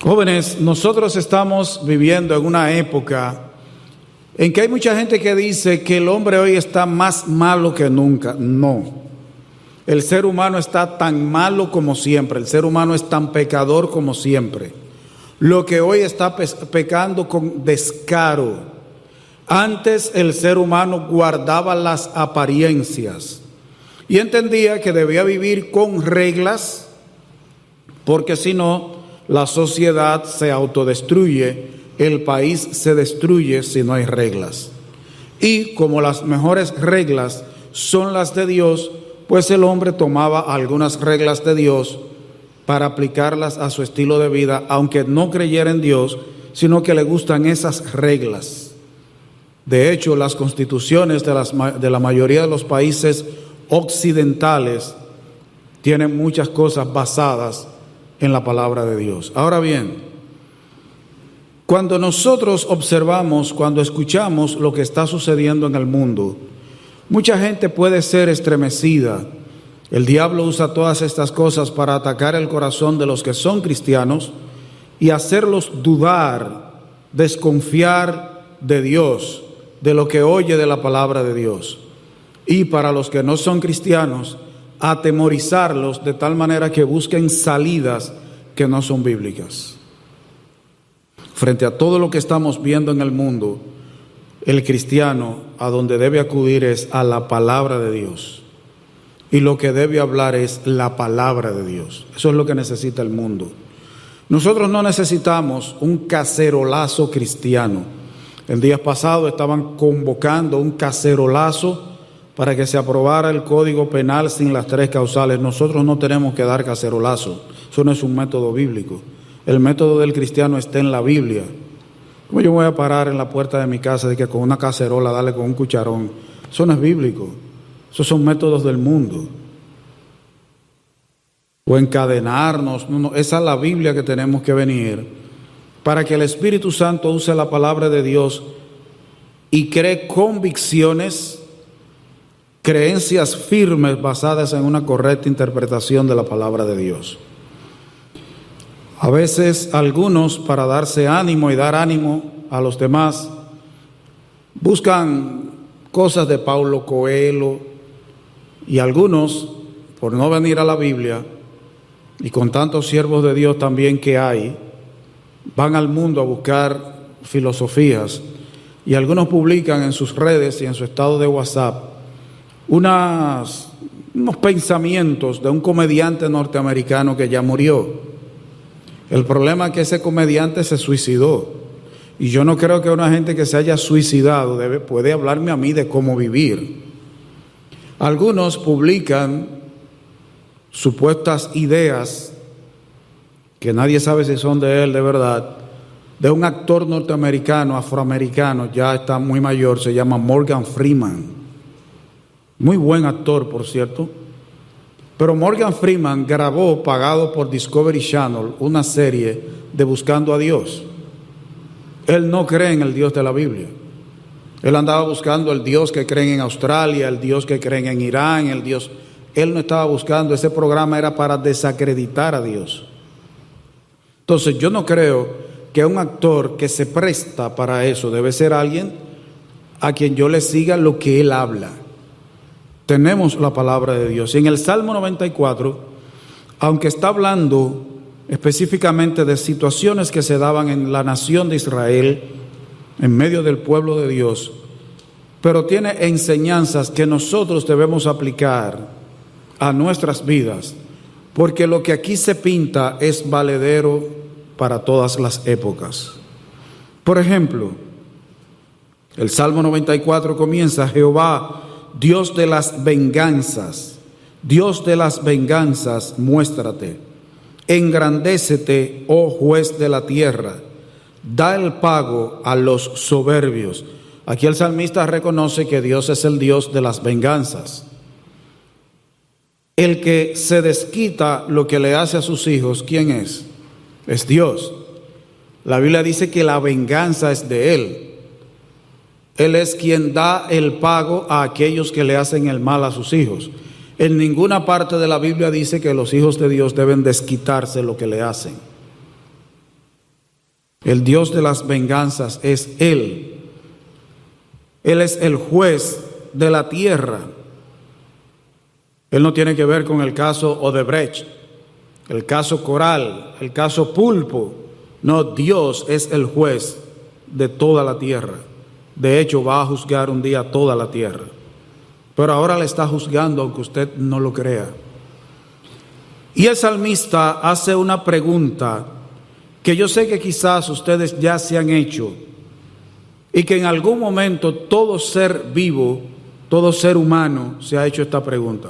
Jóvenes, nosotros estamos viviendo en una época en que hay mucha gente que dice que el hombre hoy está más malo que nunca. No, el ser humano está tan malo como siempre, el ser humano es tan pecador como siempre. Lo que hoy está pecando con descaro. Antes el ser humano guardaba las apariencias y entendía que debía vivir con reglas, porque si no, la sociedad se autodestruye, el país se destruye si no hay reglas. Y como las mejores reglas son las de Dios, pues el hombre tomaba algunas reglas de Dios para aplicarlas a su estilo de vida, aunque no creyera en Dios, sino que le gustan esas reglas. De hecho, las constituciones de la mayoría de los países occidentales tienen muchas cosas basadas en la palabra de Dios. Ahora bien, cuando nosotros observamos, cuando escuchamos lo que está sucediendo en el mundo, mucha gente puede ser estremecida. El diablo usa todas estas cosas para atacar el corazón de los que son cristianos y hacerlos dudar, desconfiar de Dios, de lo que oye de la palabra de Dios. Y para los que no son cristianos, atemorizarlos de tal manera que busquen salidas que no son bíblicas. Frente a todo lo que estamos viendo en el mundo, el cristiano a donde debe acudir es a la palabra de Dios. Y lo que debe hablar es la palabra de Dios. Eso es lo que necesita el mundo. Nosotros no necesitamos un cacerolazo cristiano. El día pasado estaban convocando un cacerolazo para que se aprobara el Código Penal sin las 3 causales. Nosotros no tenemos que dar cacerolazo. Eso no es un método bíblico. El método del cristiano está en la Biblia. ¿Cómo yo voy a parar en la puerta de mi casa de que con una cacerola darle con un cucharón? Eso no es bíblico. Esos son métodos del mundo. O encadenarnos. No, esa es la Biblia que tenemos que venir para que el Espíritu Santo use la palabra de Dios y cree convicciones, creencias firmes basadas en una correcta interpretación de la palabra de Dios. A veces algunos, para darse ánimo y dar ánimo a los demás, buscan cosas de Paulo Coelho, y algunos, por no venir a la Biblia, y con tantos siervos de Dios también que hay, van al mundo a buscar filosofías, y algunos publican en sus redes y en su estado de WhatsApp unos pensamientos de un comediante norteamericano que ya murió. El problema es que ese comediante se suicidó, y yo no creo que una gente que se haya suicidado puede hablarme a mí de cómo vivir. Algunos publican supuestas ideas que nadie sabe si son de él de verdad, de un actor norteamericano, afroamericano, ya está muy mayor, se llama Morgan Freeman. Muy buen actor, por cierto. Pero Morgan Freeman grabó, pagado por Discovery Channel, una serie de Buscando a Dios. Él no cree en el Dios de la Biblia. Él andaba buscando el Dios que creen en Australia, el Dios que creen en Irán, el Dios. Él no estaba buscando, ese programa era para desacreditar a Dios. Entonces yo no creo que un actor que se presta para eso debe ser alguien a quien yo le siga lo que él habla. Tenemos la palabra de Dios. Y en el Salmo 94, aunque está hablando específicamente de situaciones que se daban en la nación de Israel, en medio del pueblo de Dios, pero tiene enseñanzas que nosotros debemos aplicar a nuestras vidas, porque lo que aquí se pinta es valedero para todas las épocas. Por ejemplo, el Salmo 94 comienza: Jehová, Dios de las venganzas, muéstrate. Engrandécete, oh juez de la tierra. Da el pago a los soberbios. Aquí el salmista reconoce que Dios es el Dios de las venganzas. El que se desquita lo que le hace a sus hijos, ¿quién es? Es Dios. La Biblia dice que la venganza es de Él. Él es quien da el pago a aquellos que le hacen el mal a sus hijos. En ninguna parte de la Biblia dice que los hijos de Dios deben desquitarse lo que le hacen. El Dios de las venganzas es Él. Él es el juez de la tierra. Él no tiene que ver con el caso Odebrecht, el caso Coral, el caso Pulpo. No, Dios es el juez de toda la tierra. De hecho, va a juzgar un día toda la tierra. Pero ahora le está juzgando, aunque usted no lo crea. Y el salmista hace una pregunta que yo sé que quizás ustedes ya se han hecho y que en algún momento todo ser vivo, todo ser humano se ha hecho esta pregunta.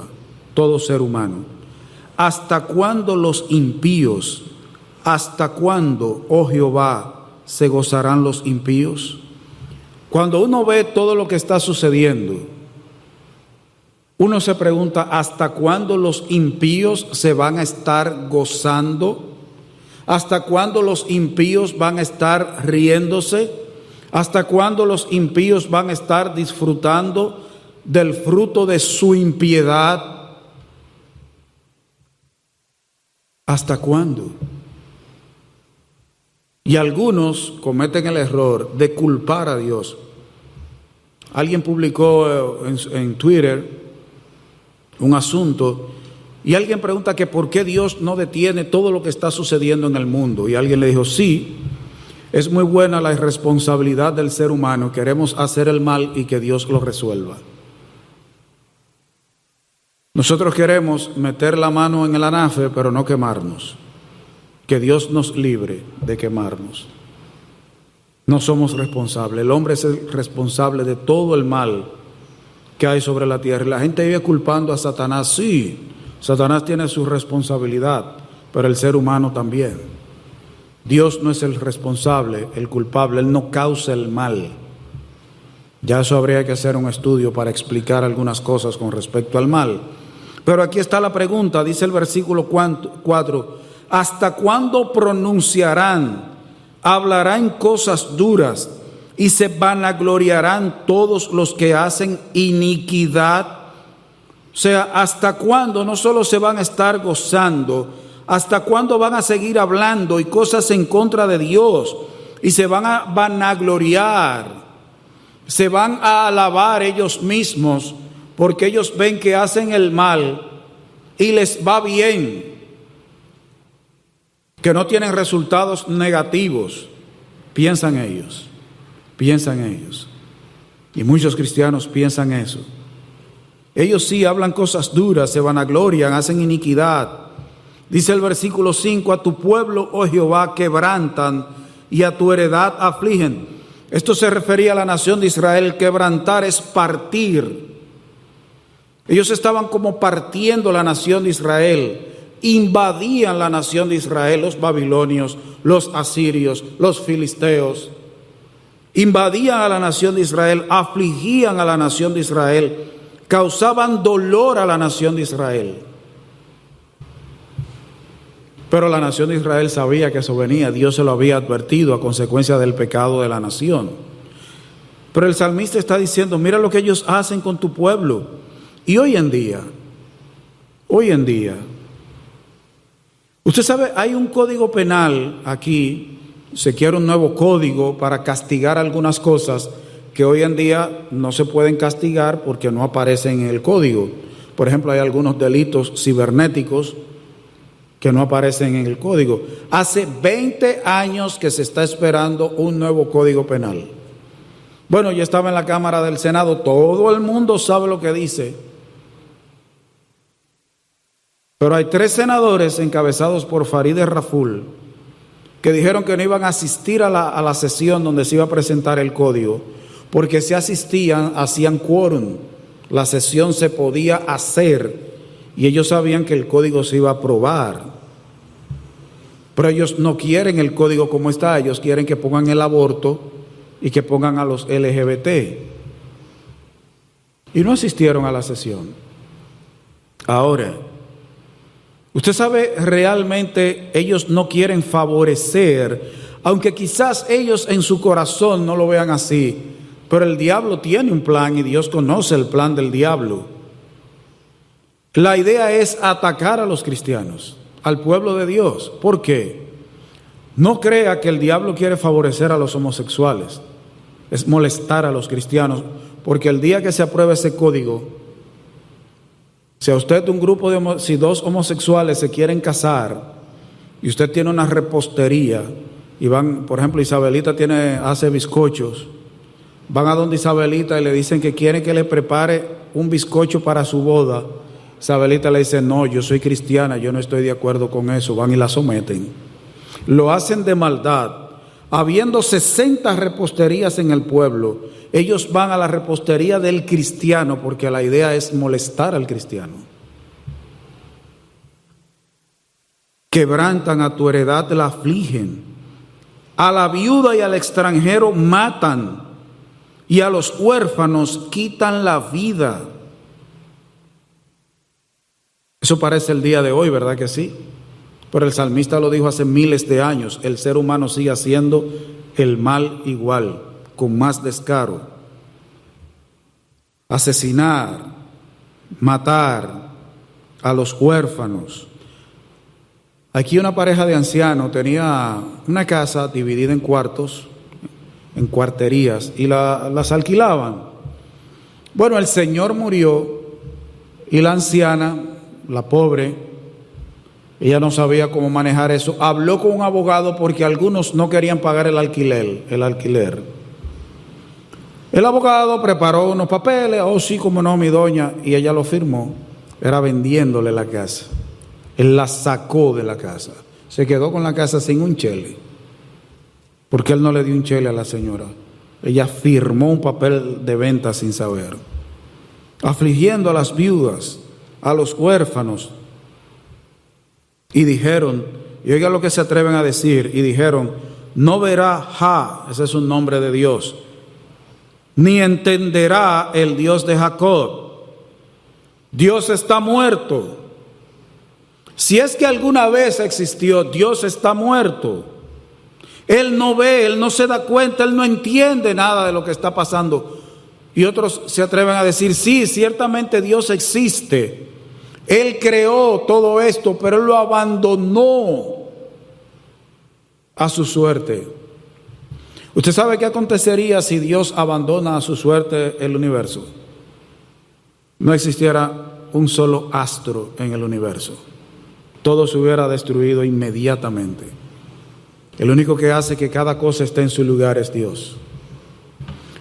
Todo ser humano. ¿Hasta cuándo los impíos, hasta cuándo, oh Jehová, se gozarán los impíos? Cuando uno ve todo lo que está sucediendo, uno se pregunta, ¿hasta cuándo los impíos se van a estar gozando? ¿Hasta cuándo los impíos van a estar riéndose? ¿Hasta cuándo los impíos van a estar disfrutando del fruto de su impiedad? ¿Hasta cuándo? Y algunos cometen el error de culpar a Dios. Alguien publicó en Twitter un asunto y alguien pregunta que por qué Dios no detiene todo lo que está sucediendo en el mundo. Y alguien le dijo, sí, es muy buena la irresponsabilidad del ser humano, queremos hacer el mal y que Dios lo resuelva. Nosotros queremos meter la mano en el anafe, pero no quemarnos. Que Dios nos libre de quemarnos. No somos responsables. El hombre es el responsable de todo el mal que hay sobre la tierra. Y la gente vive culpando a Satanás. Sí, Satanás tiene su responsabilidad, pero el ser humano también. Dios no es el responsable, el culpable. Él no causa el mal. Ya eso habría que hacer un estudio para explicar algunas cosas con respecto al mal. Pero aquí está la pregunta, dice el versículo 4, ¿hasta cuándo pronunciarán, hablarán cosas duras y se vanagloriarán todos los que hacen iniquidad? O sea, ¿hasta cuándo no solo se van a estar gozando, hasta cuándo van a seguir hablando y cosas en contra de Dios y se van a vanagloriar, se van a alabar ellos mismos? Porque ellos ven que hacen el mal y les va bien, que no tienen resultados negativos. Piensan ellos. Y muchos cristianos piensan eso. Ellos sí hablan cosas duras, se vanaglorian, hacen iniquidad. Dice el versículo 5, a tu pueblo, oh Jehová, quebrantan y a tu heredad afligen. Esto se refería a la nación de Israel. Quebrantar es partir. Ellos estaban como partiendo la nación de Israel, invadían la nación de Israel, los babilonios, los asirios, los filisteos, invadían a la nación de Israel, afligían a la nación de Israel, causaban dolor a la nación de Israel. Pero la nación de Israel sabía que eso venía, Dios se lo había advertido a consecuencia del pecado de la nación. Pero el salmista está diciendo, mira lo que ellos hacen con tu pueblo. Y hoy en día, usted sabe, hay un código penal aquí, se quiere un nuevo código para castigar algunas cosas que hoy en día no se pueden castigar porque no aparecen en el código. Por ejemplo, hay algunos delitos cibernéticos que no aparecen en el código. Hace 20 años que se está esperando un nuevo código penal. Bueno, yo estaba en la Cámara del Senado, todo el mundo sabe lo que dice. Pero hay 3 senadores encabezados por Farideh Raful que dijeron que no iban a asistir a la sesión donde se iba a presentar el código, porque si asistían, hacían quórum, la sesión se podía hacer y ellos sabían que el código se iba a aprobar. Pero ellos no quieren el código como está, ellos quieren que pongan el aborto y que pongan a los LGBT. Y no asistieron a la sesión. Ahora, usted sabe, realmente ellos no quieren favorecer, aunque quizás ellos en su corazón no lo vean así, pero el diablo tiene un plan y Dios conoce el plan del diablo. La idea es atacar a los cristianos, al pueblo de Dios. ¿Por qué? No crea que el diablo quiere favorecer a los homosexuales, es molestar a los cristianos, porque el día que se apruebe ese código, si a usted si dos homosexuales se quieren casar y usted tiene una repostería y van, por ejemplo, Isabelita hace bizcochos, van a donde Isabelita y le dicen que quieren que le prepare un bizcocho para su boda. Isabelita le dice: no, yo soy cristiana, yo no estoy de acuerdo con eso. Van y la someten. Lo hacen de maldad. Habiendo 60 reposterías en el pueblo, ellos van a la repostería del cristiano porque la idea es molestar al cristiano. Quebrantan a tu heredad, la afligen. A la viuda y al extranjero matan, y a los huérfanos quitan la vida. Eso parece el día de hoy, ¿verdad que sí? Pero el salmista lo dijo hace miles de años. El ser humano sigue haciendo el mal igual, con más descaro. Asesinar, matar a los huérfanos. Aquí una pareja de ancianos tenía una casa dividida en cuartos, en cuarterías, y las alquilaban. Bueno, el señor murió y la anciana, la pobre, ella no sabía cómo manejar eso. Habló con un abogado porque algunos no querían pagar el alquiler. El abogado preparó unos papeles. Oh, sí, cómo no, mi doña. Y ella lo firmó. Era vendiéndole la casa. Él la sacó de la casa. Se quedó con la casa sin un chele. Porque él no le dio un chele a la señora. Ella firmó un papel de venta sin saber. Afligiendo a las viudas, a los huérfanos. Y dijeron, y oiga lo que se atreven a decir, y dijeron: no verá Ja, ese es un nombre de Dios, ni entenderá el Dios de Jacob. Dios está muerto. Si es que alguna vez existió, Dios está muerto. Él no ve, Él no se da cuenta, Él no entiende nada de lo que está pasando. Y otros se atreven a decir: sí, ciertamente Dios existe. Él creó todo esto, pero Él lo abandonó a su suerte. ¿Usted sabe qué acontecería si Dios abandona a su suerte el universo? No existiera un solo astro en el universo. Todo se hubiera destruido inmediatamente. El único que hace que cada cosa esté en su lugar es Dios.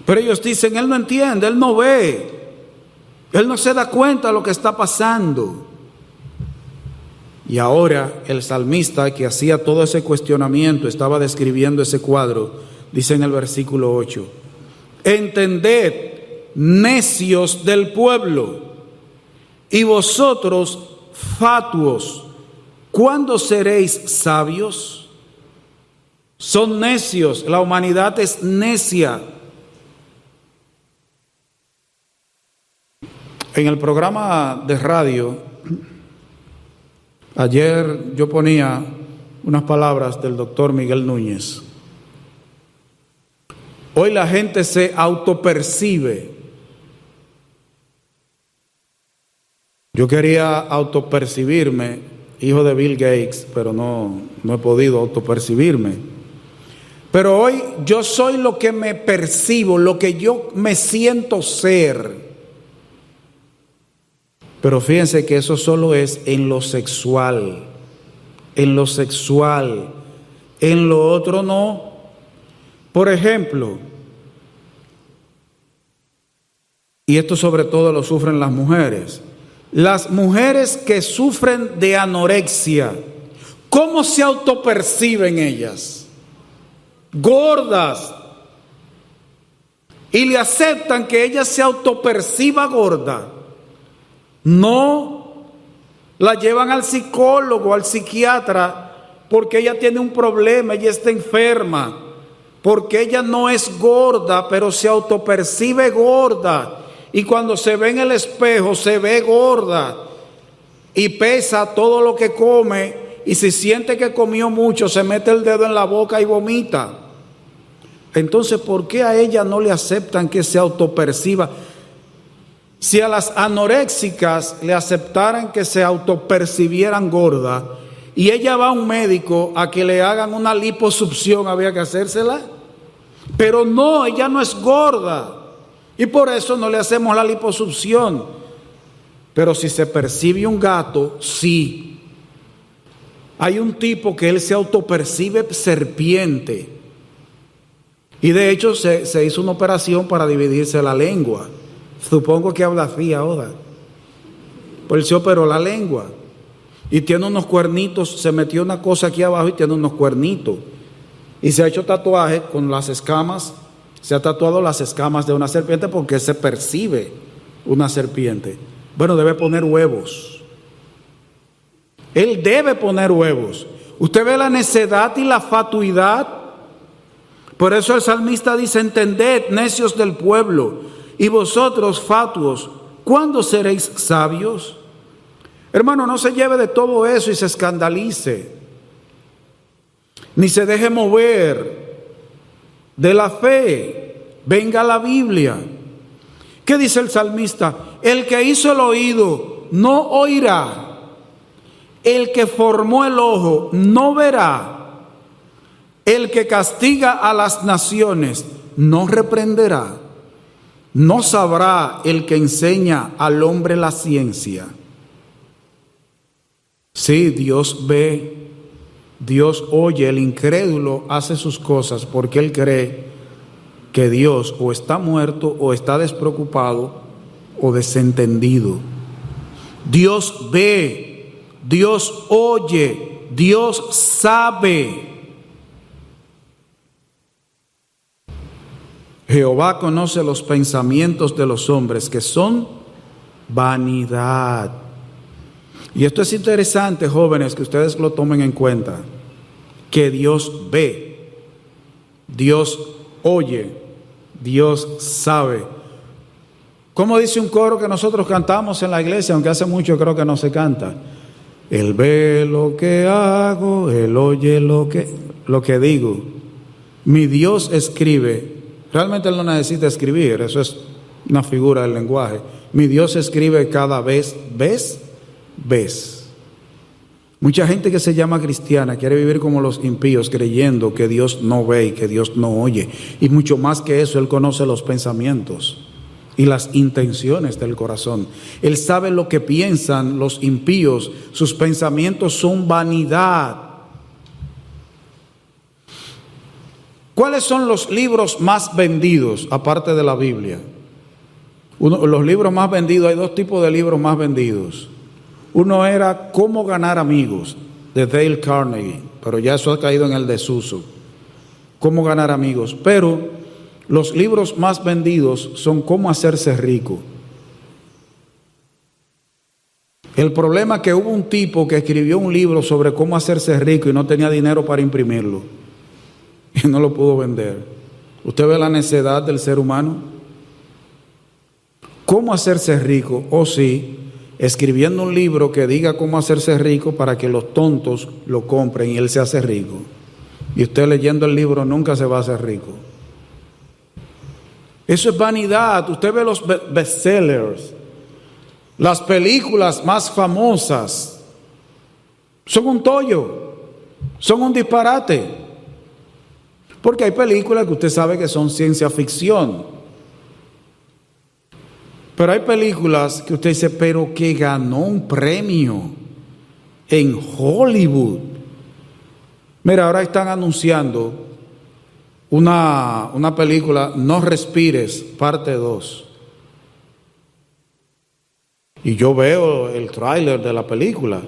Pero ellos dicen: Él no entiende, Él no ve. Él no se da cuenta de lo que está pasando. Y ahora el salmista, que hacía todo ese cuestionamiento, estaba describiendo ese cuadro. Dice en el versículo 8: entended, necios del pueblo, y vosotros, fatuos, ¿cuándo seréis sabios? Son necios, la humanidad es necia. En el programa de radio, ayer yo ponía unas palabras del doctor Miguel Núñez. Hoy la gente se autopercibe. Yo quería autopercibirme hijo de Bill Gates, pero no he podido autopercibirme. Pero hoy yo soy lo que me percibo, lo que yo me siento ser. Pero fíjense que eso solo es en lo sexual, en lo otro no. Por ejemplo, y esto sobre todo lo sufren las mujeres que sufren de anorexia, ¿cómo se autoperciben ellas? Gordas. Y le aceptan que ella se autoperciba gorda. No, la llevan al psicólogo, al psiquiatra, porque ella tiene un problema, ella está enferma, porque ella no es gorda, pero se autopercibe gorda, y cuando se ve en el espejo se ve gorda, y pesa todo lo que come, y si siente que comió mucho, se mete el dedo en la boca y vomita. Entonces, ¿por qué a ella no le aceptan que se autoperciba? Si a las anoréxicas le aceptaran que se autopercibieran gorda, y ella va a un médico a que le hagan una liposucción, había que hacérsela. Pero no, ella no es gorda y por eso no le hacemos la liposucción. Pero si se percibe un gato, sí. Hay un tipo que él se autopercibe serpiente y de hecho se hizo una operación para dividirse la lengua. Supongo que habla así ahora. Pues él se operó la lengua y tiene unos cuernitos, se metió una cosa aquí abajo y tiene unos cuernitos. Y se ha hecho tatuaje con las escamas, se ha tatuado las escamas de una serpiente porque se percibe una serpiente. Bueno, debe poner huevos. Él debe poner huevos. Usted ve la necedad y la fatuidad. Por eso el salmista dice: entended, necios del pueblo, y vosotros fatuos, ¿cuándo seréis sabios? Hermano, no se lleve de todo eso y se escandalice, ni se deje mover de la fe. Venga a la Biblia. ¿Qué dice el salmista? El que hizo el oído no oirá, el que formó el ojo no verá, el que castiga a las naciones no reprenderá, no sabrá el que enseña al hombre la ciencia. Sí, Dios ve, Dios oye. El incrédulo hace sus cosas porque él cree que Dios o está muerto o está despreocupado o desentendido. Dios ve, Dios oye, Dios sabe. Jehová conoce los pensamientos de los hombres, que son vanidad. Y esto es interesante, jóvenes, que ustedes lo tomen en cuenta, que Dios ve, Dios oye, Dios sabe. Como dice un coro que nosotros cantamos en la iglesia, aunque hace mucho creo que no se canta: Él ve lo que hago, Él oye lo que digo. Mi Dios escribe. Realmente Él no necesita escribir, eso es una figura del lenguaje. Mi Dios escribe cada vez. Mucha gente que se llama cristiana quiere vivir como los impíos, creyendo que Dios no ve y que Dios no oye. Y mucho más que eso, Él conoce los pensamientos y las intenciones del corazón. Él sabe lo que piensan los impíos. Sus pensamientos son vanidad. ¿Cuáles son los libros más vendidos aparte de la Biblia? Los libros más vendidos, hay dos tipos de libros más vendidos. Uno era Cómo ganar amigos, de Dale Carnegie, pero ya eso ha caído en el desuso. Cómo ganar amigos. Pero los libros más vendidos son Cómo hacerse rico. El problema es que hubo un tipo que escribió un libro sobre cómo hacerse rico y no tenía dinero para imprimirlo. Y no lo pudo vender. ¿Usted ve la necedad del ser humano? ¿Cómo hacerse rico? Oh sí, escribiendo un libro que diga cómo hacerse rico para que los tontos lo compren y él se hace rico. Y usted leyendo el libro nunca se va a hacer rico. Eso es vanidad. Usted ve los bestsellers, las películas más famosas, son un tollo, son un disparate. Porque hay películas que usted sabe que son ciencia ficción. Pero hay películas que usted dice, pero que ganó un premio en Hollywood. Mira, ahora están anunciando una película, No Respires, parte 2. Y yo veo el tráiler de la película.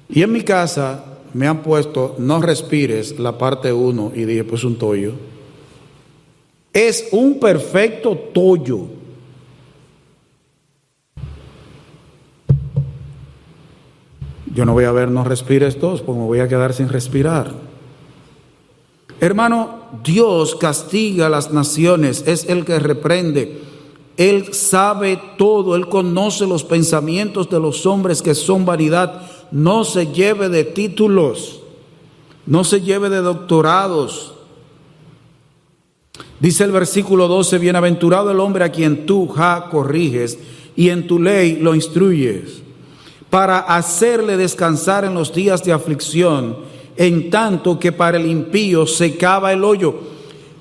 Y en mi casa me han puesto No Respires, la parte 1, y dije, pues un tollo. Es un perfecto tollo. Yo no voy a ver No Respires 2, porque me voy a quedar sin respirar. Hermano, Dios castiga a las naciones, es el que reprende. Él sabe todo, Él conoce los pensamientos de los hombres, que son vanidad. No se lleve de títulos, no se lleve de doctorados. Dice el versículo 12, bienaventurado el hombre a quien tú, corriges, y en tu ley lo instruyes, para hacerle descansar en los días de aflicción, en tanto que para el impío se cava el hoyo.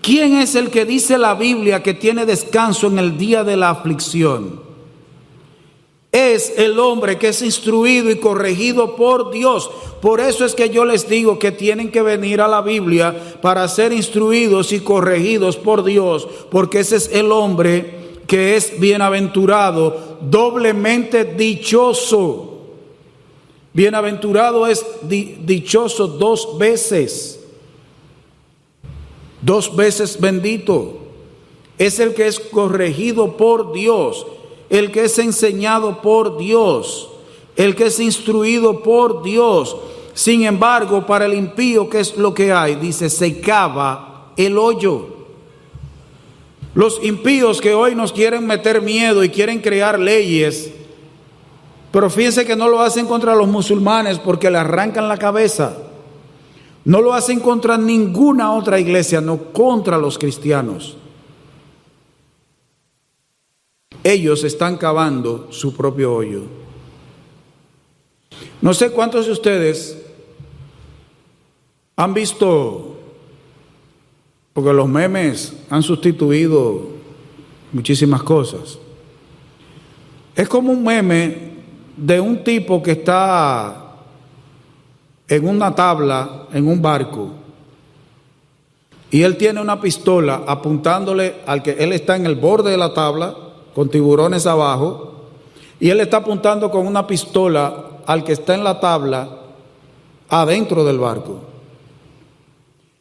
¿Quién es el que dice la Biblia que tiene descanso en el día de la aflicción? Es el hombre que es instruido y corregido por Dios. Por eso es que yo les digo que tienen que venir a la Biblia para ser instruidos y corregidos por Dios, porque ese es el hombre que es bienaventurado, doblemente dichoso. Bienaventurado es dichoso dos veces bendito. Es el que es corregido por Dios, el que es enseñado por Dios, el que es instruido por Dios. Sin embargo, para el impío, ¿qué es lo que hay? Dice, se cava el hoyo. Los impíos que hoy nos quieren meter miedo y quieren crear leyes, pero fíjense que no lo hacen contra los musulmanes porque le arrancan la cabeza. No lo hacen contra ninguna otra iglesia, no contra los cristianos. Ellos están cavando su propio hoyo. No sé cuántos de ustedes han visto, porque los memes han sustituido muchísimas cosas. Es como un meme de un tipo que está en una tabla, en un barco, y él tiene una pistola apuntándole al que él está en el borde de la tabla, con tiburones abajo, y él está apuntando con una pistola al que está en la tabla adentro del barco.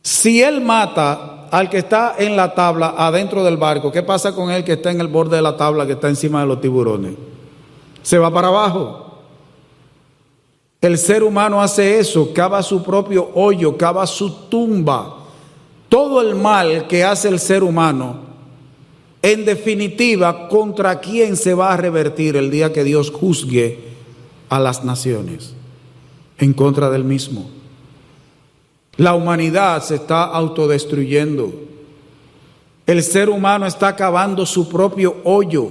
Si él mata al que está en la tabla adentro del barco, ¿qué pasa con él que está en el borde de la tabla, que está encima de los tiburones? Se va para abajo. El ser humano hace eso, cava su propio hoyo, cava su tumba. Todo el mal que hace el ser humano, en definitiva, ¿contra quién se va a revertir el día que Dios juzgue a las naciones? En contra del mismo. La humanidad se está autodestruyendo. El ser humano está cavando su propio hoyo.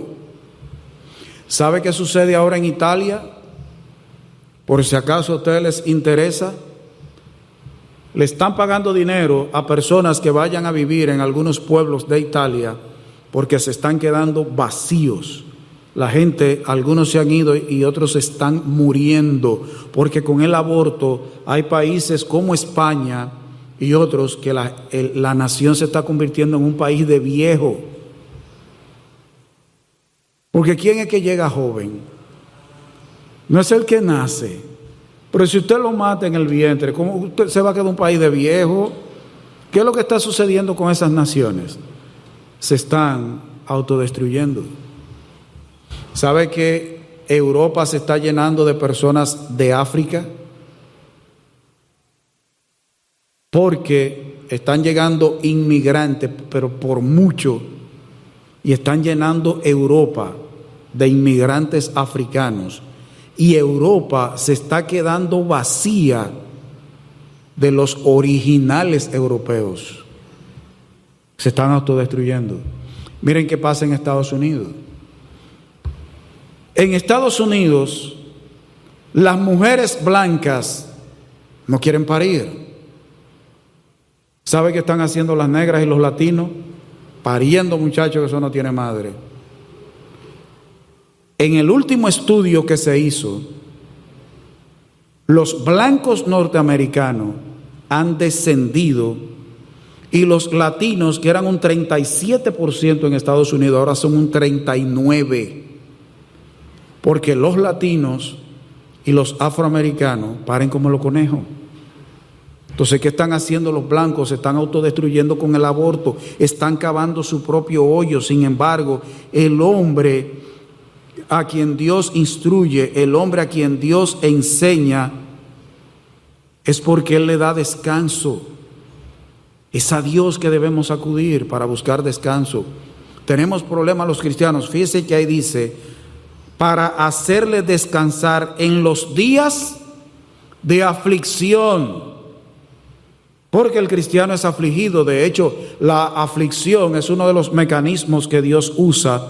¿Sabe qué sucede ahora en Italia? Por si acaso a ustedes les interesa, le están pagando dinero a personas que vayan a vivir en algunos pueblos de Italia porque se están quedando vacíos. La gente, algunos se han ido y otros están muriendo, porque con el aborto hay países como España y otros que la nación se está convirtiendo en un país de viejo. Porque ¿quién es que llega joven? No es el que nace. Pero si usted lo mata en el vientre, ¿cómo usted se va a quedar un país de viejo? ¿Qué es lo que está sucediendo con esas naciones? Se están autodestruyendo. ¿Sabe que Europa se está llenando de personas de África? Porque están llegando inmigrantes, pero por mucho, y están llenando Europa de inmigrantes africanos. Y Europa se está quedando vacía de los originales europeos. Se están autodestruyendo. Miren qué pasa en Estados Unidos. En Estados Unidos, las mujeres blancas no quieren parir. ¿Sabe qué están haciendo las negras y los latinos? Pariendo muchachos que eso no tiene madre. En el último estudio que se hizo, los blancos norteamericanos han descendido y los latinos, que eran un 37% en Estados Unidos, ahora son un 39%. Porque los latinos y los afroamericanos paren como los conejos. Entonces, ¿qué están haciendo los blancos? Se están autodestruyendo con el aborto, están cavando su propio hoyo. Sin embargo, el hombre a quien Dios instruye, el hombre a quien Dios enseña, es porque Él le da descanso. Es a Dios que debemos acudir para buscar descanso. Tenemos problemas los cristianos. Fíjese que ahí dice, para hacerle descansar en los días de aflicción. Porque el cristiano es afligido. De hecho, la aflicción es uno de los mecanismos que Dios usa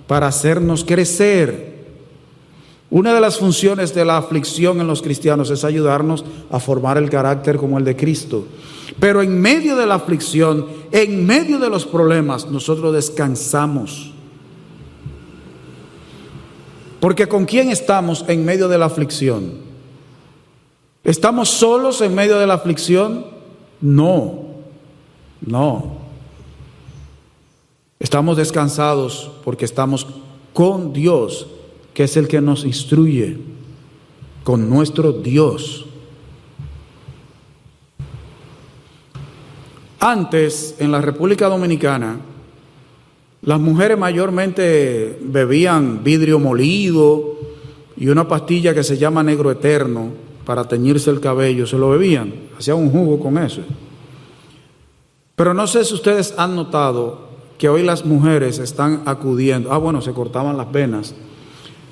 para hacernos crecer. Una de las funciones de la aflicción en los cristianos es ayudarnos a formar el carácter como el de Cristo. Pero en medio de la aflicción, en medio de los problemas, nosotros descansamos. Porque ¿con quién estamos en medio de la aflicción? ¿Estamos solos en medio de la aflicción? No. Estamos descansados porque estamos con Dios, que es el que nos instruye, con nuestro Dios. Antes, en la República Dominicana, las mujeres mayormente bebían vidrio molido y una pastilla que se llama negro eterno para teñirse el cabello, se lo bebían, hacían un jugo con eso. Pero no sé si ustedes han notado que hoy las mujeres están acudiendo, se cortaban las venas,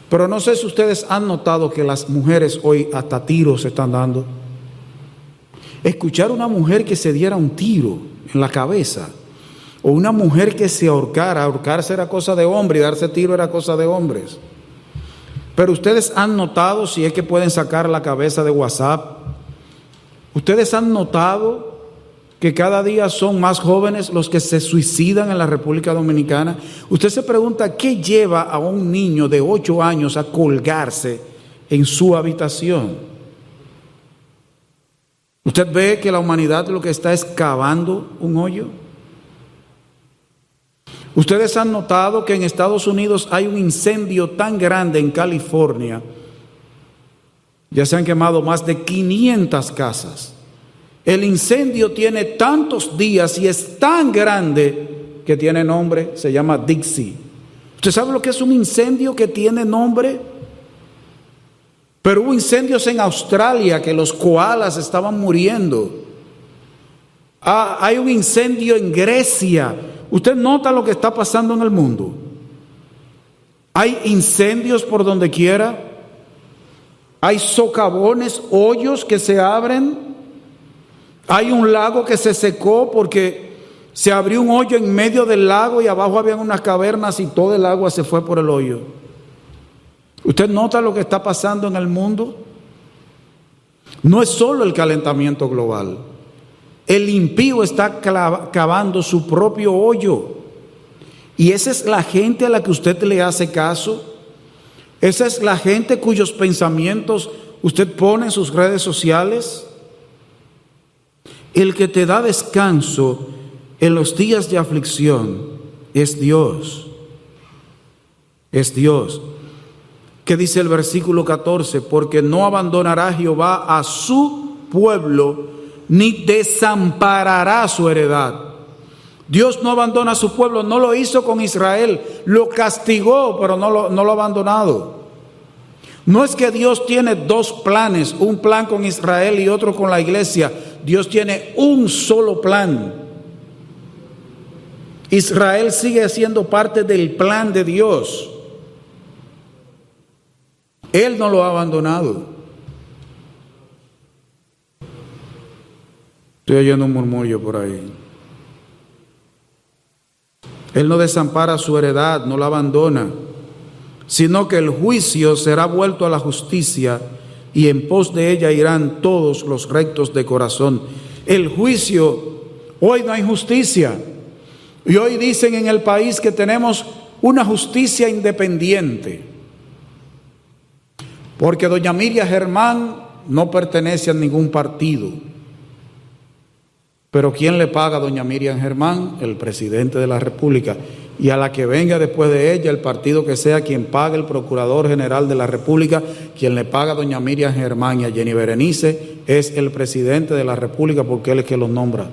pero no sé si ustedes han notado que las mujeres hoy hasta tiros se están dando. Escuchar a una mujer que se diera un tiro en la cabeza, o una mujer que se ahorcara, ahorcarse era cosa de hombre y darse tiro era cosa de hombres. Pero ustedes han notado, si es que pueden sacar la cabeza de WhatsApp, ustedes han notado que cada día son más jóvenes los que se suicidan en la República Dominicana. Usted se pregunta, ¿qué lleva a un niño de 8 años a colgarse en su habitación? ¿Usted ve que la humanidad lo que está es cavando un hoyo? Ustedes han notado que en Estados Unidos hay un incendio tan grande en California. Ya se han quemado más de 500 casas. El incendio tiene tantos días y es tan grande que tiene nombre, se llama Dixie. ¿Usted sabe lo que es un incendio que tiene nombre? Pero hubo incendios en Australia que los koalas estaban muriendo. Hay un incendio en Grecia. ¿Usted nota lo que está pasando en el mundo? Hay incendios por donde quiera. Hay socavones, hoyos que se abren. Hay un lago que se secó porque se abrió un hoyo en medio del lago y abajo habían unas cavernas y todo el agua se fue por el hoyo. ¿Usted nota lo que está pasando en el mundo? No es solo el calentamiento global. El impío está cavando su propio hoyo. Y esa es la gente a la que usted le hace caso. Esa es la gente cuyos pensamientos usted pone en sus redes sociales. El que te da descanso en los días de aflicción es Dios. Es Dios. ¿Qué dice el versículo 14? Porque no abandonará Jehová a su pueblo, ni desamparará su heredad. Dios no abandona a su pueblo, no lo hizo con Israel, lo castigó, pero no lo ha abandonado. No es que Dios tiene dos planes, un plan con Israel y otro con la iglesia. Dios tiene un solo plan. Israel sigue siendo parte del plan de Dios. Él no lo ha abandonado. Estoy oyendo un murmullo por ahí. Él no desampara su heredad, no la abandona, sino que el juicio será vuelto a la justicia y en pos de ella irán todos los rectos de corazón. El juicio, hoy no hay justicia. Y hoy dicen en el país que tenemos una justicia independiente. Porque doña Miriam Germán no pertenece a ningún partido. Pero ¿quién le paga a doña Miriam Germán? El presidente de la República. Y a la que venga después de ella, el partido que sea, quien pague, el procurador general de la República, quien le paga a doña Miriam Germán y a Jenny Berenice, es el presidente de la República, porque él es que los nombra.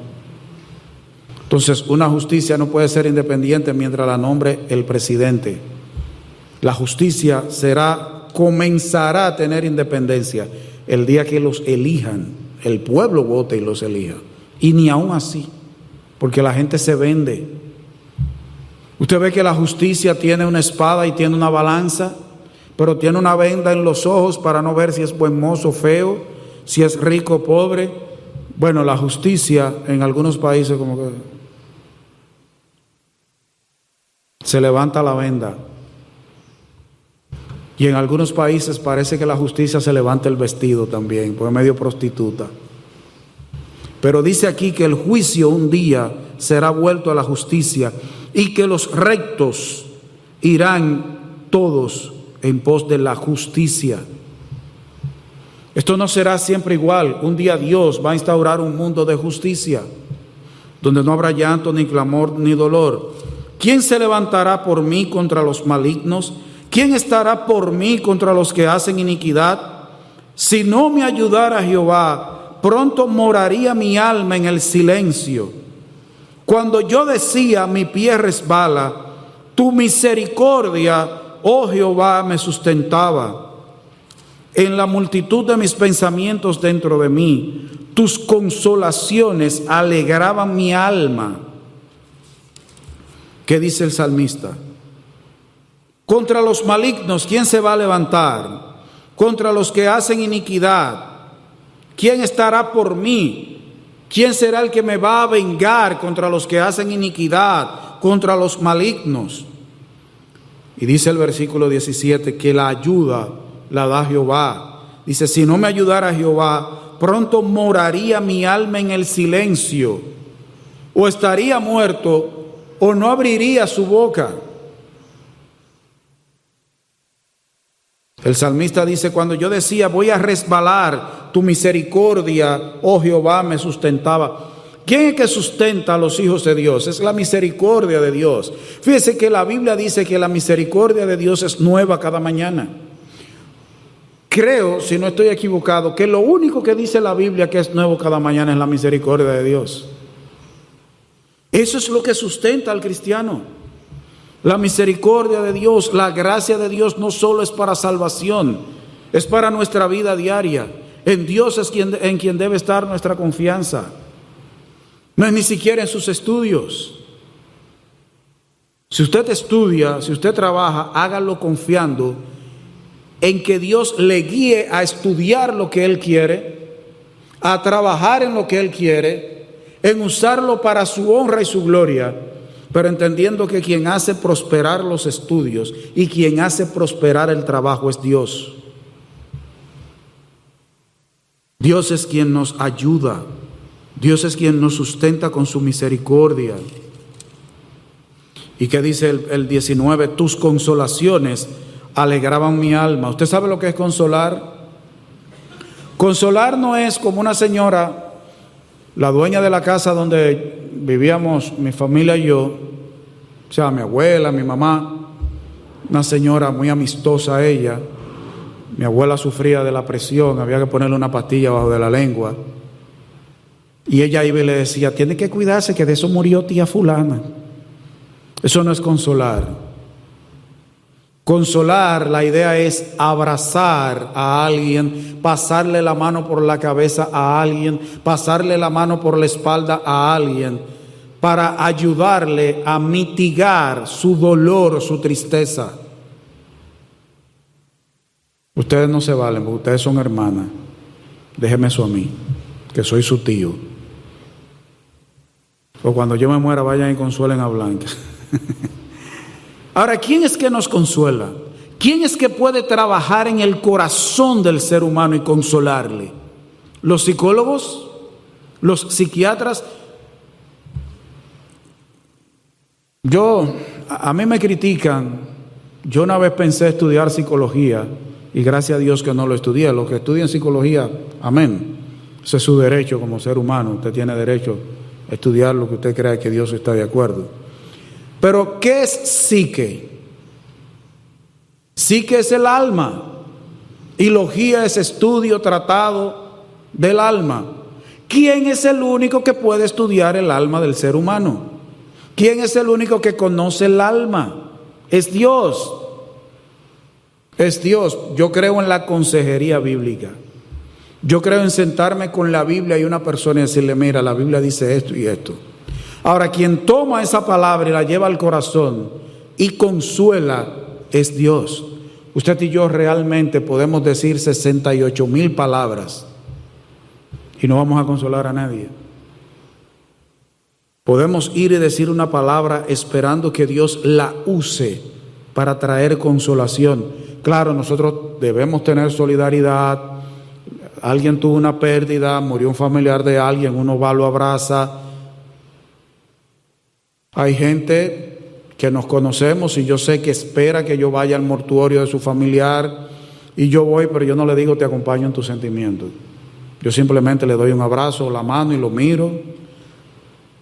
Entonces, una justicia no puede ser independiente mientras la nombre el presidente. La justicia comenzará a tener independencia el día que los elijan, el pueblo vote y los elija. Y ni aún así, porque la gente se vende. Usted ve que la justicia tiene una espada y tiene una balanza, pero tiene una venda en los ojos para no ver si es buen mozo o feo, si es rico o pobre. Bueno, la justicia en algunos países como que se levanta la venda. Y en algunos países parece que la justicia se levanta el vestido también, pues es medio prostituta. Pero dice aquí que el juicio un día será vuelto a la justicia y que los rectos irán todos en pos de la justicia. Esto no será siempre igual. Un día Dios va a instaurar un mundo de justicia, donde no habrá llanto, ni clamor, ni dolor. ¿Quién se levantará por mí contra los malignos? ¿Quién estará por mí contra los que hacen iniquidad? Si no me ayudara Jehová, pronto moraría mi alma en el silencio. Cuando yo decía, mi pie resbala, tu misericordia, oh Jehová, me sustentaba. En la multitud de mis pensamientos dentro de mí, tus consolaciones alegraban mi alma. ¿Qué dice el salmista? Contra los malignos, ¿quién se va a levantar? Contra los que hacen iniquidad, ¿quién estará por mí? ¿Quién será el que me va a vengar contra los que hacen iniquidad, contra los malignos? Y dice el versículo 17 que la ayuda la da Jehová. Dice, si no me ayudara Jehová, pronto moraría mi alma en el silencio, o estaría muerto, o no abriría su boca. El salmista dice, cuando yo decía, voy a resbalar, tu misericordia, oh Jehová, me sustentaba. ¿Quién es que sustenta a los hijos de Dios? Es la misericordia de Dios. Fíjese que la Biblia dice que la misericordia de Dios es nueva cada mañana. Creo, si no estoy equivocado, que lo único que dice la Biblia que es nuevo cada mañana es la misericordia de Dios. Eso es lo que sustenta al cristiano. La misericordia de Dios, la gracia de Dios no solo es para salvación, es para nuestra vida diaria. En Dios es en quien debe estar nuestra confianza. No es ni siquiera en sus estudios. Si usted estudia, si usted trabaja, hágalo confiando en que Dios le guíe a estudiar lo que Él quiere, a trabajar en lo que Él quiere, en usarlo para su honra y su gloria, pero entendiendo que quien hace prosperar los estudios y quien hace prosperar el trabajo es Dios. Dios es quien nos ayuda, Dios es quien nos sustenta con su misericordia. ¿Y qué dice el 19? Tus consolaciones alegraban mi alma. ¿Usted sabe lo que es consolar? Consolar no es como una señora, la dueña de la casa donde vivíamos mi familia y yo, o sea, mi abuela, mi mamá, una señora muy amistosa ella. Mi abuela sufría de la presión, había que ponerle una pastilla bajo de la lengua. Y ella iba y le decía, tiene que cuidarse que de eso murió tía fulana. Eso no es consolar. Consolar, la idea es abrazar a alguien, pasarle la mano por la cabeza a alguien, pasarle la mano por la espalda a alguien, para ayudarle a mitigar su dolor o su tristeza. Ustedes no se valen, porque ustedes son hermanas. Déjeme eso a mí, que soy su tío. O cuando yo me muera, vayan y consuelen a Blanca. Ahora, ¿quién es que nos consuela? ¿Quién es que puede trabajar en el corazón del ser humano y consolarle? ¿Los psicólogos? ¿Los psiquiatras? A mí me critican. Yo una vez pensé estudiar psicología y gracias a Dios que no lo estudié. Los que estudian psicología, amén. Ese es su derecho como ser humano. Usted tiene derecho a estudiar lo que usted crea que Dios está de acuerdo. Pero, ¿qué es psique? Psique es el alma. Y logía es estudio, tratado del alma. ¿Quién es el único que puede estudiar el alma del ser humano? ¿Quién es el único que conoce el alma? Es Dios. Es Dios. Yo creo en la consejería bíblica. Yo creo en sentarme con la Biblia y una persona y decirle, mira, la Biblia dice esto y esto. Ahora, quien toma esa palabra y la lleva al corazón y consuela es Dios. Usted y yo realmente podemos decir 68,000 palabras y no vamos a consolar a nadie. Podemos ir y decir una palabra esperando que Dios la use para traer consolación. Claro, nosotros debemos tener solidaridad. Alguien tuvo una pérdida, murió un familiar de alguien, uno va, lo abraza. Hay gente que nos conocemos y yo sé que espera que yo vaya al mortuorio de su familiar y yo voy, pero yo no le digo te acompaño en tus sentimientos. Yo simplemente le doy un abrazo, la mano y lo miro,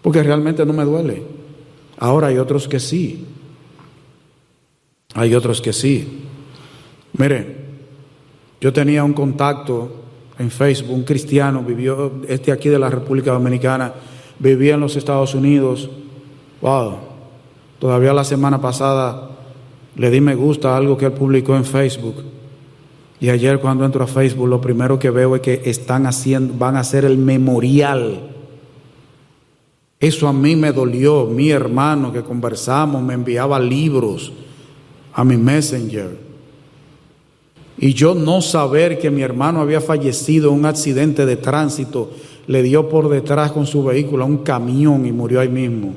porque realmente no me duele. Ahora hay otros que sí. Hay otros que sí. Mire, yo tenía un contacto en Facebook, un cristiano, vivió, aquí de la República Dominicana, vivía en los Estados Unidos. Wow, todavía la semana pasada le di me gusta a algo que él publicó en Facebook. Y ayer cuando entro a Facebook, lo primero que veo es que van a hacer el memorial. Eso a mí me dolió. Mi hermano que conversamos me enviaba libros a mi Messenger. Y yo no saber que mi hermano había fallecido en un accidente de tránsito, le dio por detrás con su vehículo a un camión y murió ahí mismo.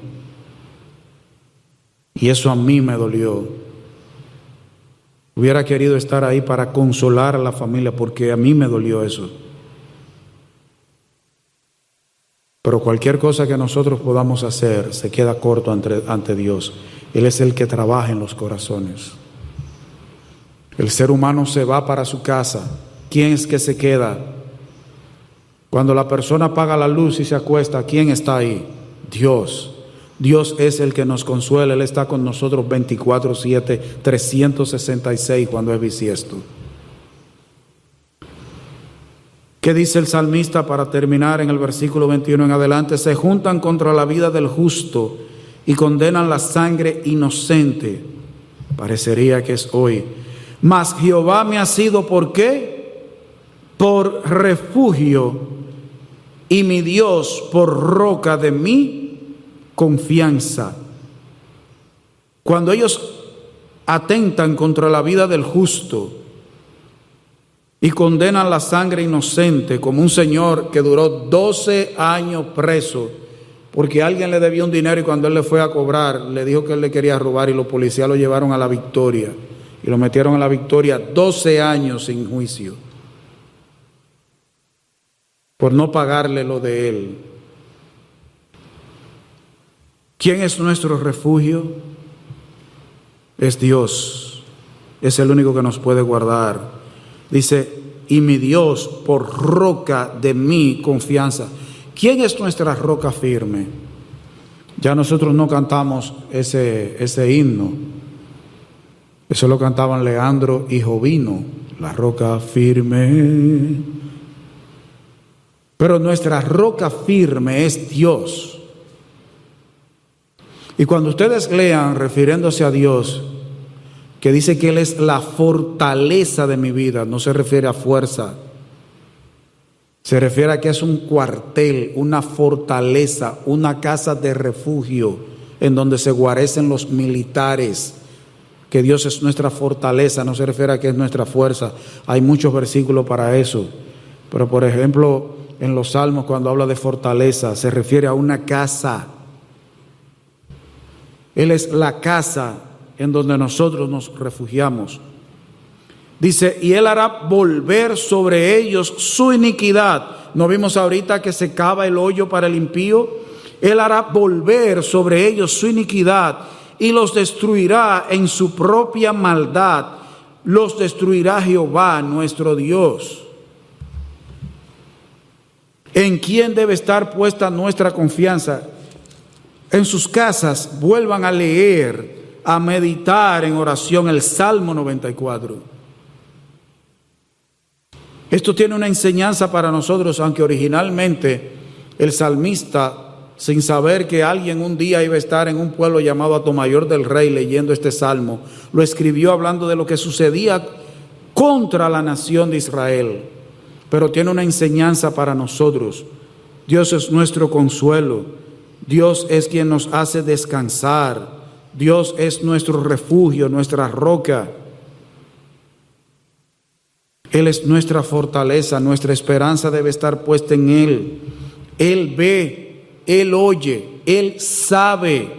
Y eso a mí me dolió. Hubiera querido estar ahí para consolar a la familia porque a mí me dolió eso. Pero cualquier cosa que nosotros podamos hacer se queda corto ante Dios. Él es el que trabaja en los corazones. El ser humano se va para su casa. ¿Quién es que se queda? Cuando la persona apaga la luz y se acuesta, ¿quién está ahí? Dios. Dios es el que nos consuela. Él está con nosotros 24/7, 366 cuando es bisiesto. ¿Qué dice el salmista para terminar en el versículo 21 en adelante? Se juntan contra la vida del justo y condenan la sangre inocente. Parecería que es hoy. Mas Jehová me ha sido, ¿por qué? Por refugio, y mi Dios por roca de mi confianza. Cuando ellos atentan contra la vida del justo y condenan la sangre inocente, como un señor que duró 12 años preso porque alguien le debía un dinero y cuando él le fue a cobrar le dijo que él le quería robar y los policías lo llevaron a La Victoria y lo metieron a La Victoria 12 años sin juicio por no pagarle lo de él. ¿Quién es nuestro refugio? Es Dios. Es el único que nos puede guardar. Dice, y mi Dios por roca de mi confianza. ¿Quién es nuestra roca firme? Ya nosotros no cantamos ese himno. Eso lo cantaban Leandro y Jovino. La roca firme. Pero nuestra roca firme es Dios. Y cuando ustedes lean, refiriéndose a Dios, que dice que Él es la fortaleza de mi vida, no se refiere a fuerza. Se refiere a que es un cuartel, una fortaleza, una casa de refugio en donde se guarecen los militares. Que Dios es nuestra fortaleza, no se refiere a que es nuestra fuerza. Hay muchos versículos para eso. Pero por ejemplo, en los Salmos cuando habla de fortaleza, se refiere a una casa. Él es la casa en donde nosotros nos refugiamos. Dice, y Él hará volver sobre ellos su iniquidad. ¿No vimos ahorita que se cava el hoyo para el impío? Él hará volver sobre ellos su iniquidad y los destruirá en su propia maldad. Los destruirá Jehová nuestro Dios. ¿En quién debe estar puesta nuestra confianza? En sus casas vuelvan a leer, a meditar en oración el Salmo 94. Esto tiene una enseñanza para nosotros, aunque originalmente el salmista, sin saber que alguien un día iba a estar en un pueblo llamado Atomayor del Rey leyendo este salmo, lo escribió hablando de lo que sucedía contra la nación de Israel. Pero tiene una enseñanza para nosotros. Dios es nuestro consuelo. Dios es quien nos hace descansar. Dios es nuestro refugio, nuestra roca. Él es nuestra fortaleza, nuestra esperanza debe estar puesta en Él. Él ve, Él oye, Él sabe.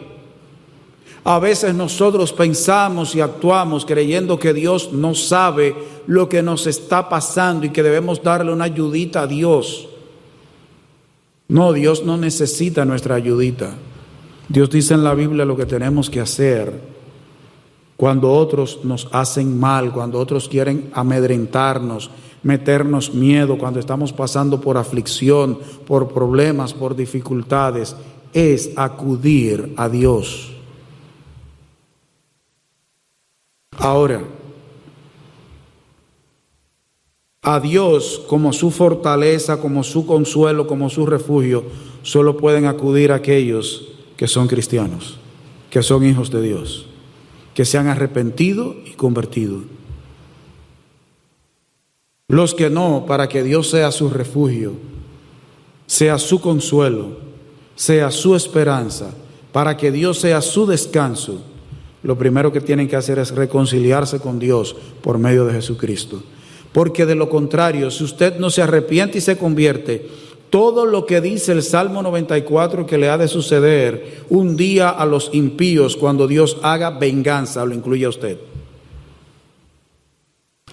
A veces nosotros pensamos y actuamos creyendo que Dios no sabe lo que nos está pasando y que debemos darle una ayudita a Dios. No, Dios no necesita nuestra ayudita. Dios dice en la Biblia lo que tenemos que hacer cuando otros nos hacen mal, cuando otros quieren amedrentarnos, meternos miedo, cuando estamos pasando por aflicción, por problemas, por dificultades, es acudir a Dios. Ahora, a Dios como su fortaleza, como su consuelo, como su refugio, solo pueden acudir aquellos que son cristianos, que son hijos de Dios, que se han arrepentido y convertido. Los que no, para que Dios sea su refugio, sea su consuelo, sea su esperanza, para que Dios sea su descanso, lo primero que tienen que hacer es reconciliarse con Dios por medio de Jesucristo. Porque de lo contrario, si usted no se arrepiente y se convierte, todo lo que dice el Salmo 94 que le ha de suceder un día a los impíos cuando Dios haga venganza, lo incluye a usted.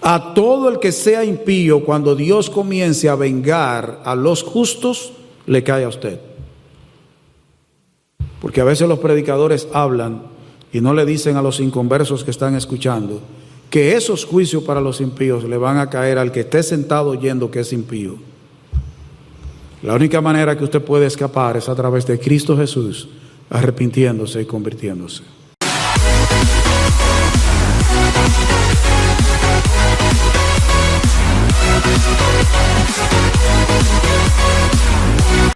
A todo el que sea impío, cuando Dios comience a vengar a los justos, le cae a usted. Porque a veces los predicadores hablan y no le dicen a los inconversos que están escuchando que esos juicios para los impíos le van a caer al que esté sentado oyendo que es impío. La única manera que usted puede escapar es a través de Cristo Jesús, arrepintiéndose y convirtiéndose.